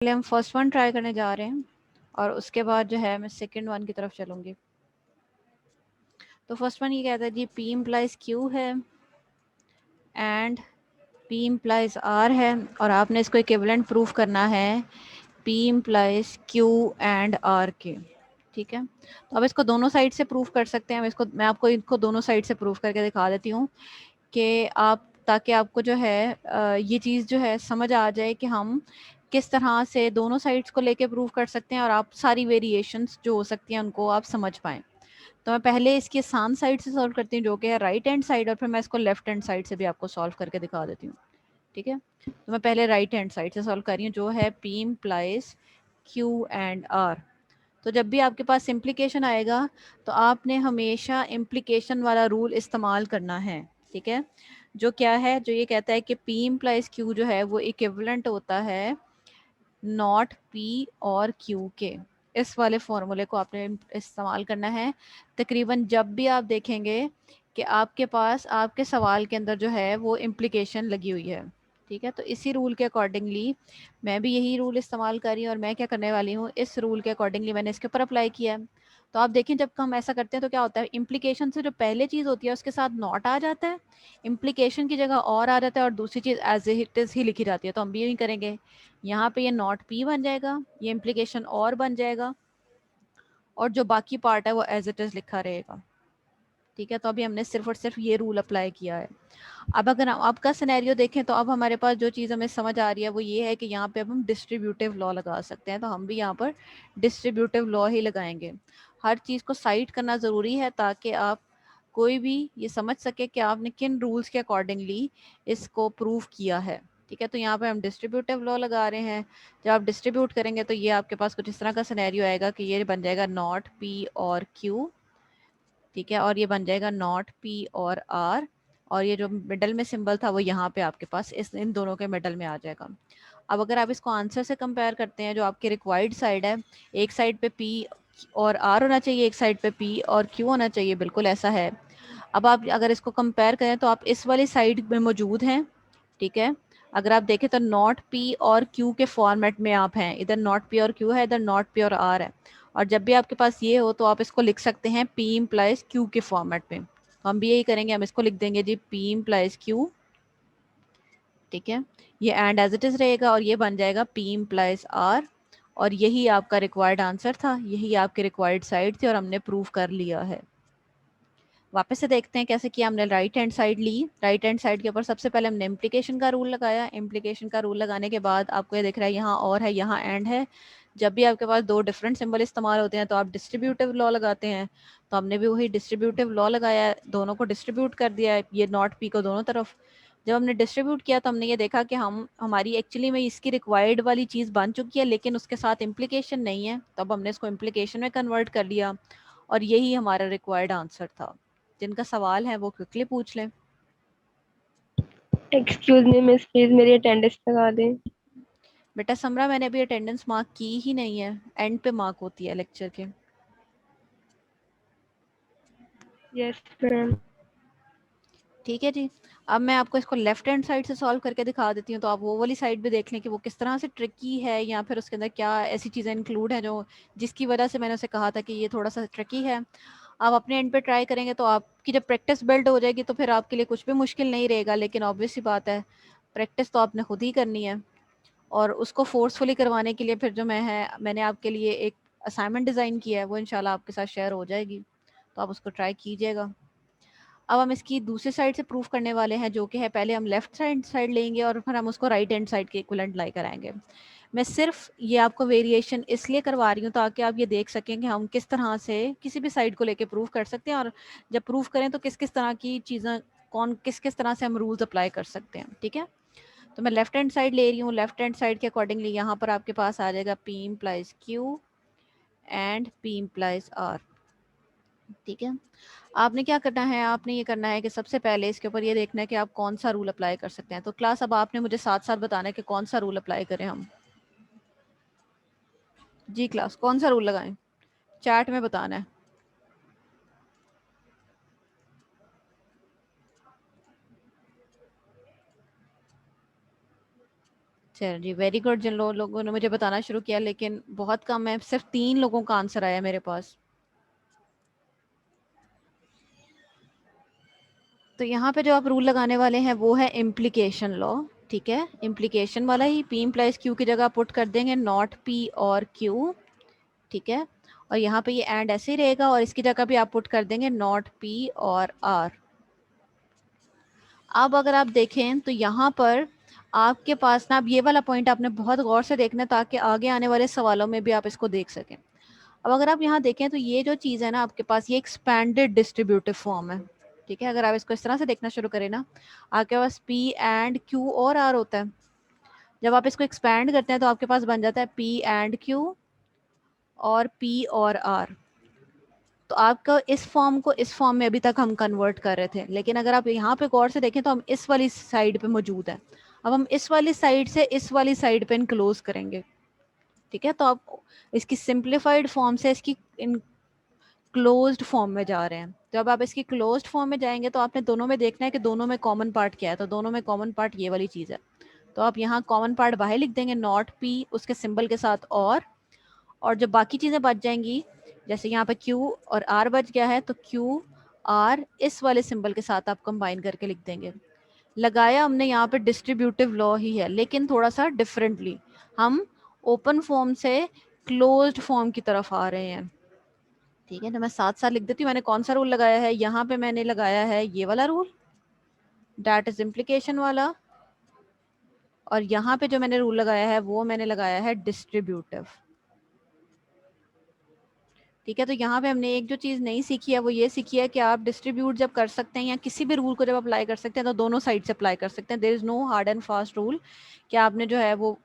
पहले हम first one try करने जा रहे हैं और उसके बाद जो है मैं सेकंड वन की तरफ चलूंगी। तो फर्स्ट वन ये कहता है जी P इम्प्लाइज Q है एंड P इम्प्लाइज R है और आपने इसको इक्विवेलेंट प्रूफ करना है P implies Q and R के। ठीक है, तो अब इसको दोनों साइड से प्रूफ कर सकते हैं। मैं आपको इनको दोनों साइड से प्रूफ करके दिखा देती हूँ कि आप ताकि आपको जो है ये चीज़ जो है समझ आ जाए कि हम किस तरह से दोनों साइड्स को लेके प्रूव कर सकते हैं और आप सारी वेरिएशंस जो हो सकती हैं उनको आप समझ पाएँ। तो मैं पहले इसकी आसान साइड से सॉल्व करती हूँ जो कि है राइट हैंड साइड, और फिर मैं इसको लेफ्ट हैंड साइड से भी आपको सॉल्व करके दिखा देती हूँ। ठीक है, तो मैं पहले राइट हैंड साइड से सॉल्व कर रही हूँ जो है P implies Q and R। तो जब भी आपके पास इम्प्लीकेशन आएगा तो आपने हमेशा इम्प्लीकेशन वाला रूल इस्तेमाल करना है। ठीक है, जो क्या है, जो ये कहता है कि P इम्प्लाइज Q जो है वो इक्विवेलेंट होता है नॉट P और Q के। इस वाले फॉर्मूले को आपने इस्तेमाल करना है तकरीबन जब भी आप देखेंगे कि आपके पास आपके सवाल के अंदर जो है वो इम्प्लीकेशन लगी हुई है। ठीक है, तो इसी रूल के अकॉर्डिंगली मैं भी यही रूल इस्तेमाल कर रही हूँ और मैं क्या करने वाली हूँ, इस रूल के अकॉर्डिंगली मैंने इसके ऊपर अप्लाई किया है। तो आप देखें जब हम ऐसा करते हैं तो क्या होता है, इम्प्लीकेशन से जो पहले चीज़ होती है उसके साथ नॉट आ जाता है, इम्प्लीकेशन की जगह और आ जाता है और दूसरी चीज़ एज इट इज़ ही लिखी जाती है। तो हम भी यही करेंगे, यहाँ पे ये नॉट P बन जाएगा, ये इम्प्लीकेशन और बन जाएगा और जो बाकी पार्ट है वो एज इट इज़ लिखा रहेगा। ठीक है, तो अभी हमने सिर्फ और सिर्फ ये रूल अप्लाई किया है। अब अगर हम आपका सिनेरियो देखें तो अब हमारे पास जो चीज़ हमें समझ आ रही है वो ये है कि यहाँ पे अब हम डिस्ट्रीब्यूटिव लॉ लगा सकते हैं। तो हम भी यहाँ पर डिस्ट्रीब्यूटिव लॉ ही लगाएंगे। हर चीज़ को साइट करना ज़रूरी है ताकि आप कोई भी ये समझ सके कि आपने किन रूल्स के अकॉर्डिंगली इसको प्रूव किया है। ठीक है, तो यहाँ पे हम डिस्ट्रीब्यूटिव लॉ लगा रहे हैं। जब आप डिस्ट्रीब्यूट करेंगे तो ये आपके पास कुछ इस तरह का सिनेरियो आएगा कि ये बन जाएगा नॉट P और Q। ठीक है, और ये बन जाएगा नॉट P और R, और ये जो मिडल में सिंबल था वो यहाँ पे आपके पास इन दोनों के मिडल में आ जाएगा। अब अगर आप इसको आंसर से कंपेयर करते हैं, जो आपकी रिक्वायर्ड साइड है, एक साइड पे P और R होना चाहिए, एक साइड पे P और Q होना चाहिए, बिल्कुल ऐसा है। अब आप अगर इसको कंपेयर करें तो आप इस वाली साइड में मौजूद हैं। ठीक है, अगर आप देखें तो नॉट P और Q के फॉर्मेट में आप हैं, इधर नॉट P और Q है, इधर नॉट P और R है। और जब भी आपके पास ये हो तो आप इसको लिख सकते हैं P इम्प्लाइज Q के फॉर्मेट में। तो हम भी यही करेंगे, हम इसको लिख देंगे जी P इम्प्लाइज Q। ठीक है, ये एंड एज इट इज रहेगा और ये बन जाएगा P इम्प्लाइज R। और यही आपका रिक्वायर्ड आंसर था, यही आपकी रिक्वायर्ड साइड थी और हमने प्रूव कर लिया है। वापस से देखते हैं कैसे किया। हमने राइट हैंड साइड ली, राइट हैंड साइड के ऊपर सबसे पहले हमने इम्प्लीकेशन का रूल लगाया। इम्प्लीकेशन का रूल लगाने के बाद आपको ये दिख रहा है यहाँ और है, यहाँ एंड है। जब भी आपके पास दो डिफरेंट सिंबल इस्तेमाल होते हैं तो आप डिस्ट्रीब्यूटिव लॉ लगाते हैं। तो हमने भी वही डिस्ट्रीब्यूटिव लॉ लगाया है, दोनों को डिस्ट्रीब्यूट कर दिया है, ये नॉट P को दोनों तरफ। जब हमने डिस्ट्रीब्यूट किया तो हमने ये देखा कि हमारी एक्चुअली में इसकी रिक्वायर्ड वाली चीज़ बन चुकी है लेकिन उसके साथ इम्प्लीकेशन नहीं है। तो अब हमने इसको इम्प्लीकेशन में कन्वर्ट कर लिया और यही हमारा रिक्वायर्ड आंसर था। जिनका सवाल है वो क्विकली पूछ लें। एक्सक्यूज मी मिस, प्लीज मेरी अटेंडेंस लगा दें। बेटा समरा, मैंने अभी अटेंडेंस मार्क की ही नहीं है, एंड पे मार्क होती है लेक्चर के। Yes ma'am. ठीक है जी, अब मैं आपको इसको लेफ्ट हैंड साइड से सॉल्व करके दिखा देती हूँ, तो आप वो वाली साइड भी देख लें कि वो किस तरह से ट्रिकी है या फिर उसके अंदर क्या ऐसी चीज़ें इंक्लूड हैं जो जिसकी वजह से मैंने उसे कहा था कि ये थोड़ा सा ट्रिकी है। आप अपने एंड पे ट्राई करेंगे तो आपकी जब प्रैक्टिस बिल्ड हो जाएगी तो फिर आपके लिए कुछ भी मुश्किल नहीं रहेगा। लेकिन ऑब्वियस सी बात है, प्रैक्टिस तो आपने खुद ही करनी है और उसको फोर्सफुली करवाने के लिए फिर जो मैंने आपके लिए एक असाइनमेंट डिज़ाइन किया है वो इंशाल्लाह आपके साथ शेयर हो जाएगी, तो आप उसको ट्राई कीजिएगा। अब हम इसकी दूसरी साइड से प्रूफ करने वाले हैं जो कि है, पहले हम लेफ्ट साइड लेंगे और फिर हम उसको राइट हैंड साइड के इक्विवेलेंट लाई कराएंगे। मैं सिर्फ ये आपको वेरिएशन इसलिए करवा रही हूँ ताकि आप ये देख सकें कि हम किस तरह से किसी भी साइड को लेके प्रूफ कर सकते हैं और जब प्रूफ करें तो किस किस तरह की चीज़ें किस किस तरह से हम रूल्स अप्लाई कर सकते हैं। ठीक है, तो मैं लेफ्ट हैंड साइड ले रही हूँ। लेफ्ट हैंड साइड के अकॉर्डिंगली यहाँ पर आपके पास आ जाएगा P implies Q and P implies R। ठीक है, आपने क्या करना है, आपने ये करना है कि सबसे पहले इसके ऊपर ये देखना है कि आप कौन सा रूल अप्लाई कर सकते हैं। तो क्लास अब आपने मुझे साथ साथ बताना है कि कौन सा रूल अप्लाई करें हम। जी क्लास, कौन सा रूल लगाएं, चैट में बताना है। चलो जी, वेरी गुड। जिन लोगों ने मुझे बताना शुरू किया, लेकिन बहुत कम है, सिर्फ 3 लोगों का आंसर आया मेरे पास। तो यहाँ पे जो आप रूल लगाने वाले हैं वो है इम्प्लीकेशन लॉ, ठीक है। इम्प्लीकेशन वाला ही, पी इम्प्लाइज क्यू की जगह पुट कर देंगे नॉट पी और क्यू, ठीक है। और यहाँ पे ये एंड ऐसे ही रहेगा, और इसकी जगह भी आप पुट कर देंगे नॉट पी और आर। अब अगर आप देखें तो यहाँ पर आपके पास ना, अब ये वाला पॉइंट आपने बहुत गौर से देखना है ताकि आगे आने वाले सवालों में भी आप इसको देख सकें। अब अगर आप यहाँ देखें तो ये जो चीज़ है ना आपके पास, ये एक्सपैंडेड डिस्ट्रीब्यूटिव फॉर्म है, ठीक है। अगर आप इसको इस तरह से देखना शुरू करें ना, आपके पास पी एंड क्यू और आर होता है। जब आप इसको एक्सपैंड करते हैं तो आपके पास बन जाता है पी एंड क्यू और पी और आर। तो आपका इस फॉर्म को इस फॉर्म में अभी तक हम कन्वर्ट कर रहे थे, लेकिन अगर आप यहाँ पे गौर से देखें तो हम इस वाली साइड पे मौजूद हैं। अब हम इस वाली साइड से इस वाली साइड पे इनक्लोज करेंगे, ठीक है। तो आप इसकी सिंप्लीफाइड फॉर्म से इसकी क्लोज्ड फॉर्म में जा रहे हैं। जब आप इसकी क्लोज्ड फॉर्म में जाएंगे तो आपने दोनों में देखना है कि दोनों में कॉमन पार्ट क्या है। तो दोनों में कॉमन पार्ट ये वाली चीज़ है, तो आप यहाँ कॉमन पार्ट बाहर लिख देंगे नॉट पी उसके सिंबल के साथ, और जो बाकी चीज़ें बच जाएंगी, जैसे यहाँ पे Q और R बच गया है, तो Q R इस वाले सिंबल के साथ आप कंबाइन करके लिख देंगे। लगाया हमने यहाँ पे डिस्ट्रीब्यूटिव लॉ ही है, लेकिन थोड़ा सा डिफरेंटली। हम ओपन फॉर्म से क्लोज्ड फॉर्म की तरफ आ रहे हैं, ठीक है। तो मैं साथ साथ लिख देती हूँ मैंने कौन सा रूल लगाया है। यहाँ पे मैंने लगाया है ये वाला रूल, दैट इज इम्प्लीकेशन वाला, और यहाँ पे जो मैंने रूल लगाया है वो मैंने लगाया है डिस्ट्रीब्यूटिव, ठीक है। तो यहाँ पे हमने एक जो चीज़ नहीं सीखी है वो ये सीखी है कि आप डिस्ट्रीब्यूट जब कर सकते हैं या किसी भी रूल को जब अप्लाई कर सकते हैं तो दोनों साइड से अप्लाई कर सकते हैं। There is no hard and fast rule कि आपने जो है वो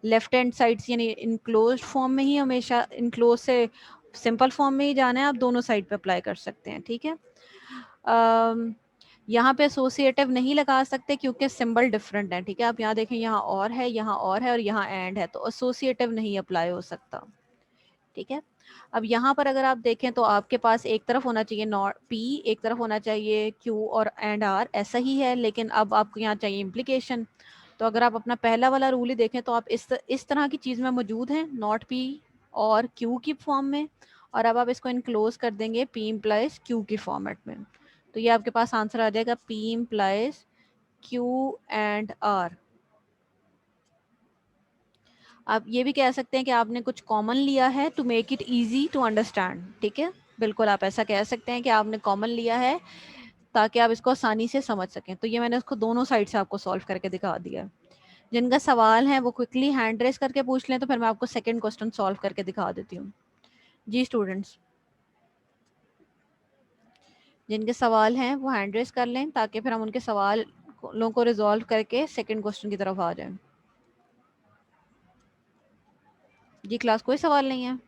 लेफ्ट हैंड साइड से यानी इनक्लोज फॉर्म में ही हमेशा, इनक्लोज से सिंपल फॉर्म में ही जाना है, आप दोनों साइड पे अप्लाई कर सकते हैं, ठीक है। यहाँ पे एसोसिएटिव नहीं लगा सकते क्योंकि सिंबल डिफरेंट है, ठीक है। आप यहाँ देखें, यहाँ और है, यहाँ और है, और यहाँ एंड है, तो एसोसिएटिव नहीं अप्लाई हो सकता, ठीक है। अब यहाँ पर अगर आप देखें तो आपके पास एक तरफ होना चाहिए नॉट पी, एक तरफ होना चाहिए क्यू और एंड आर, ऐसा ही है, लेकिन अब आपको यहाँ चाहिए इम्प्लीकेशन। तो अगर आप अपना पहला वाला रूल ही देखें तो आप इस तरह की चीज़ में मौजूद हैं, नॉट पी और क्यू की फॉर्म में, और अब आप इसको इनक्लोज कर देंगे पी इम्प्लाइज क्यू की फॉर्मेट में। तो ये आपके पास आंसर आ जाएगा P implies Q and R. आप ये भी कह सकते हैं कि आपने कुछ कॉमन लिया है to make it easy to understand, ठीक है। बिल्कुल आप ऐसा कह सकते हैं कि आपने कॉमन लिया है ताकि आप इसको आसानी से समझ सकें। तो ये मैंने उसको दोनों साइड से आपको सॉल्व करके दिखा दिया है। जिनका सवाल है वो क्विकली हैंड रेस करके पूछ लें, तो फिर मैं आपको सेकंड क्वेश्चन सॉल्व करके दिखा देती हूँ। जी स्टूडेंट्स, जिनके सवाल हैं वो हैंड रेस कर लें ताकि फिर हम उनके सवालों को रिजॉल्व करके सेकंड क्वेश्चन की तरफ आ जाएं। जी क्लास, कोई सवाल नहीं है?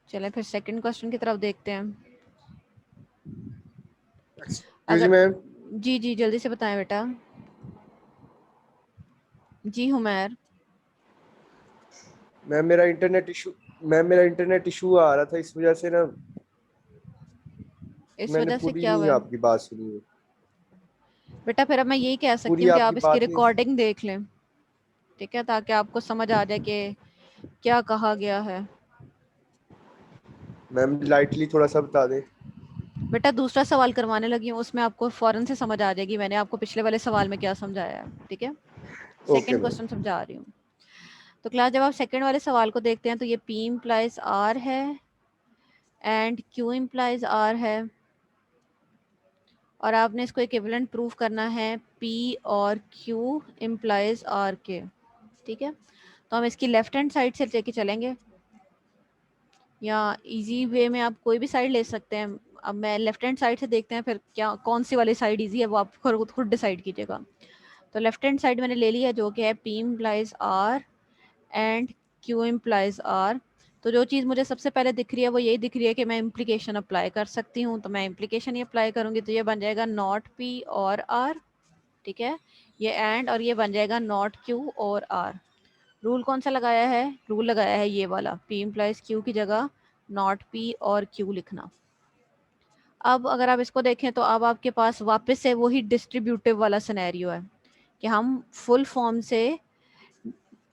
चलें फिर सेकंड क्वेश्चन की तरफ देखते हैं। जी अगर मैम। जी जी जल्दी से बताएं बेटा। जी हुमैर। मैम मेरा इंटरनेट इशू आ रहा था, इस वजह से ना इस मैंने वजह से पूरी क्या नहीं हुआ है आपकी बात सुनी है। बेटा? फिर अब मैं यही कह सकती पूरी हूँ कि आपकी आप इसकी बात नहीं। रिकॉर्डिंग देख लें, ठीक है, ताकि आपको समझ आ जाए कि क्या कहा गया है। मैम लाइटली थोड़ा सा बता दें। बेटा दूसरा सवाल करवाने लगी हूँ, उसमें आपको फौरन से समझ आ जाएगी मैंने आपको पिछले वाले सवाल में क्या समझाया है, ठीक है। Okay second ma'am. क्वेश्चन समझा रही हूँ। तो क्लास, जब आप सेकंड वाले सवाल को देखते हैं तो ये पी इम्प्लाइज आर है एंड क्यू इम्प्लाइज आर है, और आपने इसको इक्विवेलेंट प्रूव करना है पी और क्यू इम्प्लाइज आर के, ठीक है। तो हम इसकी लेफ्ट हैंड साइड से लेके चलेंगे, या इजी वे में आप कोई भी साइड ले सकते हैं। अब मैं लेफ्ट हैंड साइड से देखते हैं फिर क्या, कौन सी वाली साइड इजी है वो आप खुद डिसाइड कीजिएगा। तो लेफ्ट हैंड साइड मैंने ले लिया जो कि है P implies R and Q implies R. तो जो चीज़ मुझे सबसे पहले दिख रही है वो यही दिख रही है कि मैं इम्प्लीकेशन अप्लाई कर सकती हूँ, तो मैं इम्प्लीकेशन ही अप्लाई करूँगी। तो ये बन जाएगा नॉट पी और आर, ठीक है। ये एंड, और ये बन जाएगा नॉट क्यू और आर। रूल कौन सा लगाया है? रूल लगाया है ये वाला, पी इम्प्लाइज क्यू की जगह नॉट पी और क्यू लिखना। अब अगर आप इसको देखें तो अब आपके पास वापस से वही डिस्ट्रीब्यूटिव वाला सिनेरियो है कि हम फुल फॉर्म से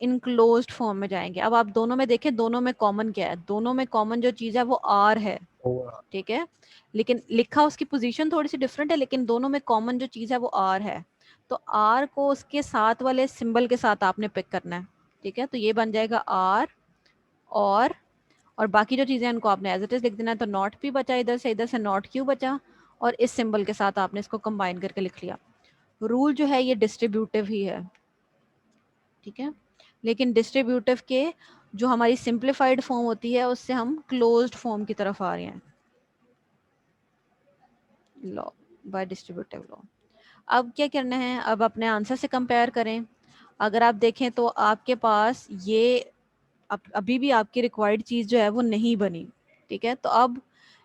इनक्लोज्ड फॉर्म में जाएंगे। अब आप दोनों में देखें, दोनों में कॉमन क्या है? दोनों में कॉमन जो चीज है वो आर है, ठीक है, लेकिन लिखा उसकी पोजीशन थोड़ी सी डिफरेंट है, लेकिन दोनों में कॉमन जो चीज है वो आर है। तो आर को उसके साथ वाले सिंबल के साथ आपने पिक करना है, ठीक है। तो ये बन जाएगा आर और बाकी जो चीजें उनको आपने एज इट इज लिख देना है। तो नॉट पी बचा इधर से नॉट क्यू बचा, और इस सिंबल के साथ आपने इसको कंबाइन करके लिख लिया। रूल जो है ये डिस्ट्रीब्यूटिव ही है, ठीक है, लेकिन डिस्ट्रीब्यूटिव के जो हमारी सिंप्लीफाइड फॉर्म होती है उससे हम क्लोज्ड फॉर्म की तरफ आ रहे हैं, लॉ बाय डिस्ट्रीब्यूटिव लॉ। अब क्या करना है, अब अपने आंसर से कंपेयर करें। अगर आप देखें तो आपके पास ये अभी भी आपकी रिक्वायर्ड चीज जो है वो नहीं बनी, ठीक है। तो अब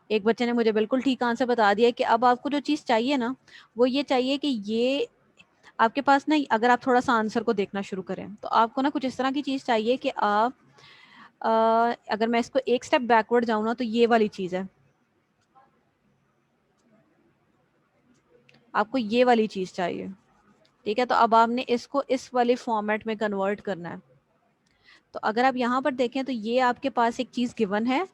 एक बच्चे ने मुझे बिल्कुल ठीक आंसर बता दिया कि अब आपको जो चीज चाहिए ना वो ये चाहिए कि ये आपके पास ना, अगर आप थोड़ा सा आंसर को देखना शुरू करें तो आपको ना कुछ इस तरह की चीज चाहिए कि आप अगर मैं इसको एक स्टेप बैकवर्ड जाऊं ना तो ये वाली चीज है, आपको ये वाली चीज चाहिए, ठीक है। तो अब आपने इसको इस वाले फॉर्मेट में कन्वर्ट करना है। तो अगर आप यहाँ पर देखें तो ये आपके पास एक चीज गिवन है,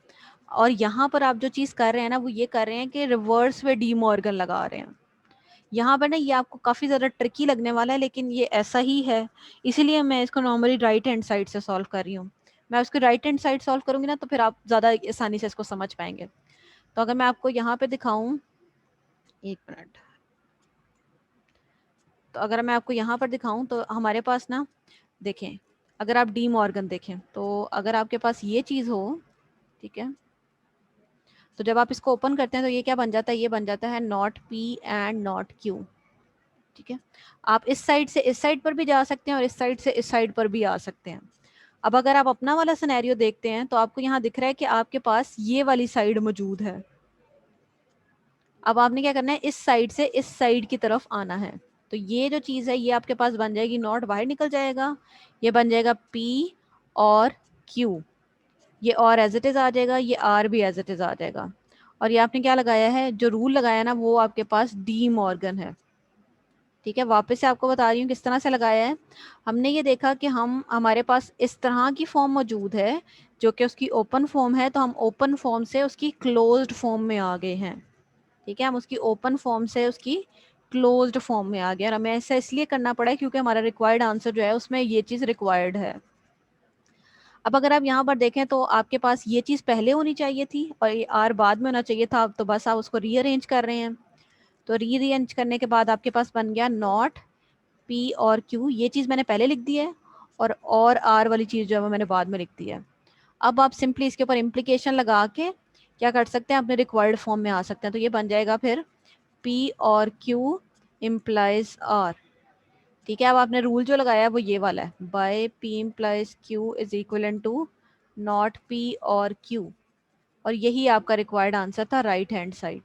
और यहाँ पर आप जो चीज कर रहे हैं ना वो ये कर रहे हैं कि रिवर्स में डी मॉर्गन लगा रहे हैं। यहाँ पर ना ये आपको काफी ज्यादा ट्रिकी लगने वाला है, लेकिन ये ऐसा ही है, इसीलिए मैं इसको नॉर्मली राइट हैंड साइड से सॉल्व कर रही हूँ। मैं उसको राइट हैंड साइड सॉल्व करूंगी ना तो फिर आप ज्यादा आसानी से इसको समझ पाएंगे। तो अगर मैं आपको यहाँ पे दिखाऊं, एक मिनट, तो अगर मैं आपको यहाँ पर दिखाऊं तो हमारे पास ना देखें, अगर आप डी मॉर्गन देखें तो अगर आपके पास ये चीज हो, ठीक है, तो जब आप इसको ओपन करते हैं तो ये क्या बन जाता है, ये बन जाता है not P and not Q, ठीक है। आप इस साइड से इस साइड पर भी जा सकते हैं और इस साइड से इस साइड पर भी आ सकते हैं। अब अगर आप अपना वाला सिनेरियो देखते हैं तो आपको यहाँ दिख रहा है कि आपके पास ये वाली साइड मौजूद है। अब आपने क्या करना है, इस साइड से इस साइड की तरफ आना है। तो ये जो चीज है ये आपके पास बन जाएगी, नॉट बाहर निकल जाएगा, ये बन जाएगा पी और क्यू, ये और एज इट इज आ जाएगा, ये आर भी एज इट इज आ जाएगा। और ये आपने क्या लगाया है, जो रूल लगाया ना वो आपके पास डी मॉर्गन है, ठीक है। वापस से आपको बता रही हूँ किस तरह से लगाया है। हमने ये देखा कि हमारे पास इस तरह की फॉर्म मौजूद है जो कि उसकी ओपन फॉर्म है, तो हम ओपन फॉर्म से उसकी क्लोज्ड फॉर्म में आ गए हैं, ठीक है। हम उसकी ओपन फॉर्म से उसकी क्लोज्ड फॉर्म में आ गए, और हमें ऐसा इसलिए करना पड़ा है क्योंकि हमारा रिक्वायर्ड आंसर जो है उसमें ये चीज़ रिक्वायर्ड है। अब अगर आप यहाँ पर देखें तो आपके पास ये चीज़ पहले होनी चाहिए थी और ये आर बाद में होना चाहिए था, तो बस आप उसको रीअरेंज कर रहे हैं। तो रीअरेंज करने के बाद आपके पास बन गया नॉट पी और क्यू, ये चीज़ मैंने पहले लिख दी है, और आर वाली चीज़ जो है वो मैंने बाद में लिख दी है। अब आप सिंपली इसके ऊपर इम्प्लीकेशन लगा के क्या कर सकते हैं, अपने रिक्वायर्ड फॉर्म में आ सकते हैं। तो ये बन जाएगा फिर पी और क्यू इम्प्लाइज आर, ठीक है। अब आपने रूल जो लगाया है वो ये वाला है, by P implies Q is equal to not P और क्यू, और यही आपका रिक्वायर्ड आंसर था राइट हैंड साइड।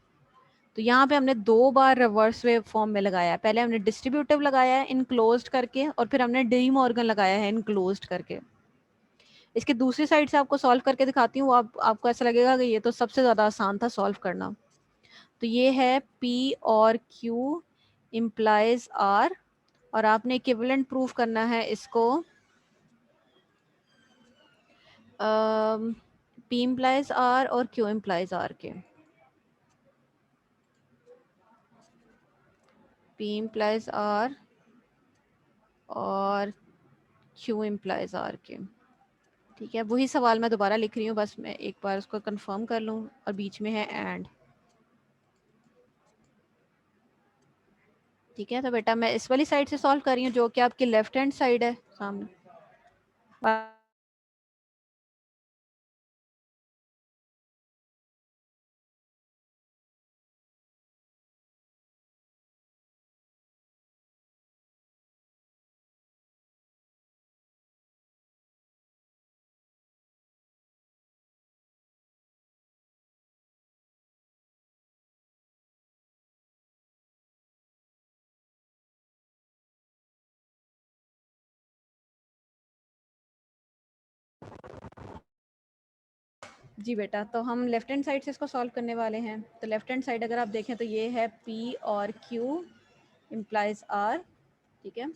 तो यहाँ पे हमने दो बार रिवर्स वेव फॉर्म में लगाया है, पहले हमने डिस्ट्रीब्यूटिव लगाया है इनक्लोज्ड करके, और फिर हमने डी मॉर्गन लगाया है इनक्लोज्ड करके। इसके दूसरी साइड से आपको सॉल्व करके दिखाती हूँ, आपको ऐसा लगेगा कि ये तो सबसे ज़्यादा आसान था सॉल्व करना। तो ये है पी और क्यू इम्प्लाइज आर, और आपने इक्विवेलेंट प्रूफ करना है इसको पी इम्प्लाइज आर और क्यू इम्प्लाइज आर के। पी इम्प्लाइज आर और क्यू इम्प्लाइज आर के, ठीक है। वही सवाल मैं दोबारा लिख रही हूँ, बस मैं एक बार उसको कंफर्म कर लूँ, और बीच में है एंड, ठीक है। तो बेटा मैं इस वाली साइड से सॉल्व कर रही हूँ जो कि आपकी लेफ्ट हैंड साइड है सामने। जी बेटा, तो हम लेफ्ट हैंड साइड से इसको सॉल्व करने वाले हैं। तो लेफ्ट हैंड साइड अगर आप देखें तो ये है P और Q इम्प्लाइज R, ठीक है।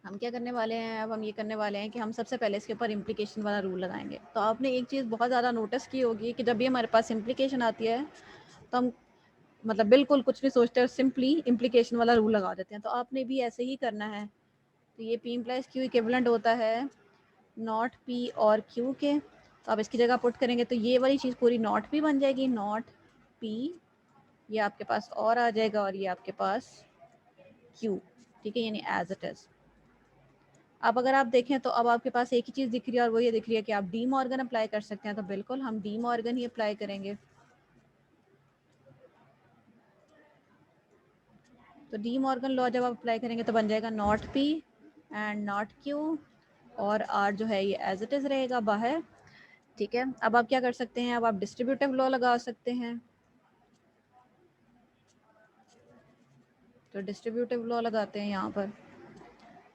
हम क्या करने वाले हैं, अब हम ये करने वाले हैं कि हम सबसे पहले इसके ऊपर इम्प्लीकेशन वाला रूल लगाएंगे। तो आपने एक चीज़ बहुत ज़्यादा नोटिस की होगी कि जब भी हमारे पास इम्प्लीकेशन आती है तो हम मतलब बिल्कुल कुछ नहीं सोचते और सिंपली इम्प्लीकेशन वाला रूल लगा देते हैं। तो आपने भी ऐसे ही करना है। तो ये P इम्प्लाइज Q इक्विवेलेंट होता है नॉट P और Q के। तो आप इसकी जगह पुट करेंगे तो ये वाली चीज़ पूरी नॉट P बन जाएगी, नॉट P, ये आपके पास और आ जाएगा और ये आपके पास Q, ठीक है, यानी एज इट इज़। अब अगर आप देखें तो अब आपके पास एक ही चीज़ दिख रही है और वो ये दिख रही है कि आप डी मॉर्गन अप्लाई कर सकते हैं। तो बिल्कुल हम डी मॉर्गन ही अप्लाई करेंगे। तो डी मॉर्गन लॉ जब आप अप्लाई करेंगे तो बन जाएगा not P and not Q और R जो है ये एज इट इज़ रहेगा बाहर, ठीक है। अब आप क्या कर सकते हैं, अब आप डिस्ट्रीब्यूटिव लॉ लगा सकते हैं। तो डिस्ट्रीब्यूटिव लॉ लगाते हैं यहाँ पर।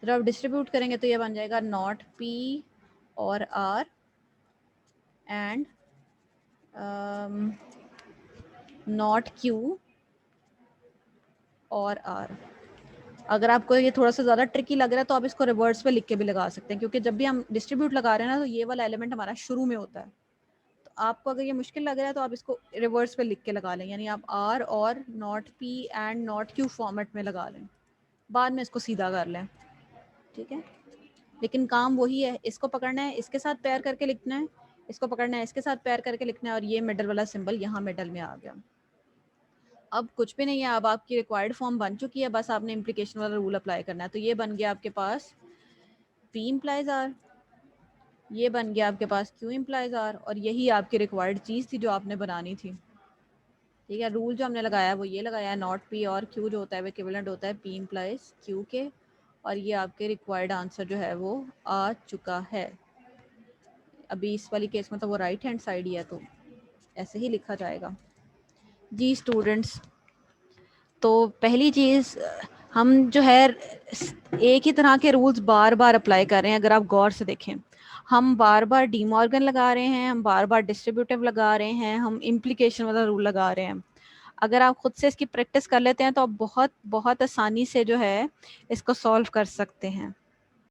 जब आप डिस्ट्रीब्यूट करेंगे तो ये बन जाएगा नॉट P और R एंड नॉट Q और R। अगर आपको ये थोड़ा सा ज़्यादा ट्रिकी लग रहा है तो आप इसको रिवर्स पे लिख के भी लगा सकते हैं, क्योंकि जब भी हम डिस्ट्रीब्यूट लगा रहे हैं ना तो ये वाला एलिमेंट हमारा शुरू में होता है। तो आपको अगर ये मुश्किल लग रहा है तो आप इसको रिवर्स पे लिख के लगा लें, यानी आप R और not P and not Q format में लगा लें, बाद में इसको सीधा कर लें, ठीक है। लेकिन काम वही है, इसको पकड़ना है, इसके साथ पैर करके लिखना है, इसको पकड़ना है, इसके साथ पैर करके लिखना है, और ये मिडल वाला सिंबल यहाँ मिडल में आ गया। अब कुछ भी नहीं है, अब आपकी रिक्वायर्ड फॉर्म बन चुकी है, बस आपने इम्प्लीकेशन वाला रूल अप्लाई करना है। तो ये बन गया आपके पास P इम्प्लाइज R, ये बन गया आपके पास Q इम्प्लाइज R, और यही आपकी रिक्वायर्ड चीज़ थी जो आपने बनानी थी, ठीक है। रूल जो हमने लगाया वो ये लगाया, नॉट P और Q जो होता है वो इक्विवेलेंट होता है P इम्प्लाइज Q के, और ये आपके रिक्वायर्ड आंसर जो है वो आ चुका है। अभी इस वाली केस में तो वो राइट हैंड साइड ही है तो ऐसे ही लिखा जाएगा। जी स्टूडेंट्स, तो पहली चीज़ हम जो है एक ही तरह के रूल्स बार बार अप्लाई कर रहे हैं। अगर आप गौर से देखें, हम बार बार डी मॉर्गन लगा रहे हैं, हम बार बार डिस्ट्रीब्यूटिव लगा रहे हैं, हम इम्प्लीकेशन वाला रूल लगा रहे हैं। अगर आप खुद से इसकी प्रैक्टिस कर लेते हैं तो आप बहुत बहुत आसानी से जो है इसको सॉल्व कर सकते हैं।